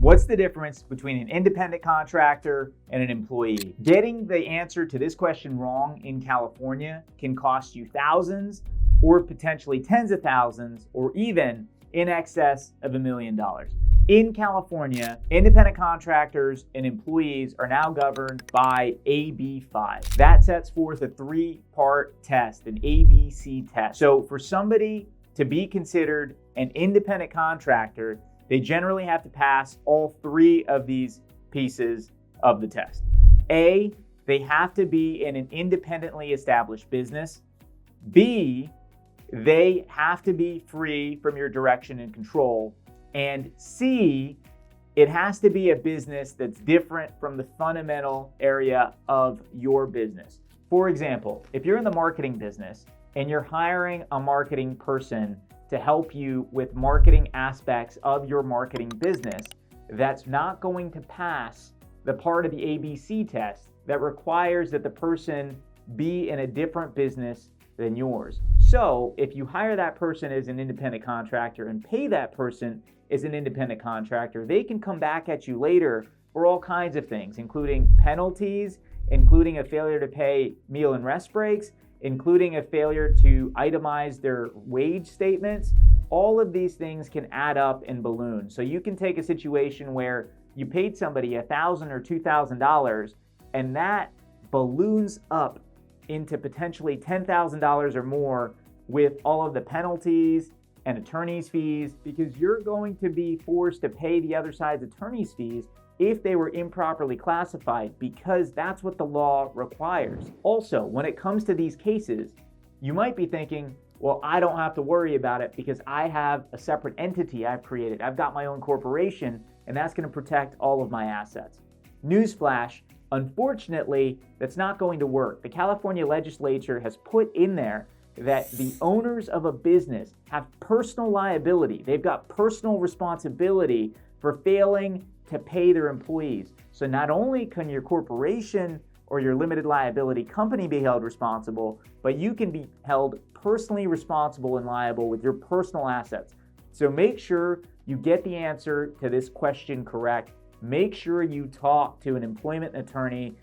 What's the difference between an independent contractor and an employee? Getting the answer to this question wrong in California can cost you thousands or potentially tens of thousands or even in excess of $1 million. In California, independent contractors and employees are now governed by AB5. That sets forth a three-part test, an ABC test. So for somebody to be considered an independent contractor, they generally have to pass all three of these pieces of the test. A, they have to be in an independently established business. B, they have to be free from your direction and control. And C, it has to be a business that's different from the fundamental area of your business. For example, if you're in the marketing business and you're hiring a marketing person to help you with marketing aspects of your marketing business, that's not going to pass the part of the ABC test that requires that the person be in a different business than yours. So if you hire that person as an independent contractor and pay that person as an independent contractor, they can come back at you later for all kinds of things, including penalties, including a failure to pay meal and rest breaks, including a failure to itemize their wage statements. All of these things can add up and balloon. So you can take a situation where you paid somebody $1,000 or $2,000 and that balloons up into potentially $10,000 or more with all of the penalties and attorney's fees, because you're going to be forced to pay the other side's attorney's fees if they were improperly classified, because that's what the law requires. Also, when it comes to these cases, you might be thinking, well, I don't have to worry about it because I have a separate entity I've created. I've got my own corporation, and that's going to protect all of my assets. Newsflash, unfortunately, that's not going to work. The California legislature has put in there that the owners of a business have personal liability. They've got personal responsibility for failing to pay their employees. So not only can your corporation or your limited liability company be held responsible, but you can be held personally responsible and liable with your personal assets. So make sure you get the answer to this question correct. Make sure you talk to an employment attorney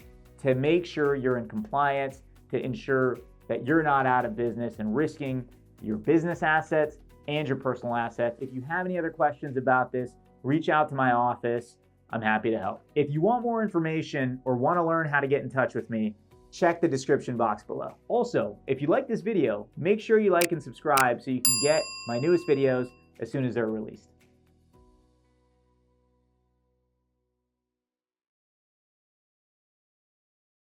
to make sure you're in compliance, to ensure that you're not out of business and risking your business assets and your personal assets. If you have any other questions about this, reach out to my office. I'm happy to help. If you want more information or want to learn how to get in touch with me, check the description box below. Also, if you like this video, make sure you like and subscribe so you can get my newest videos as soon as they're released.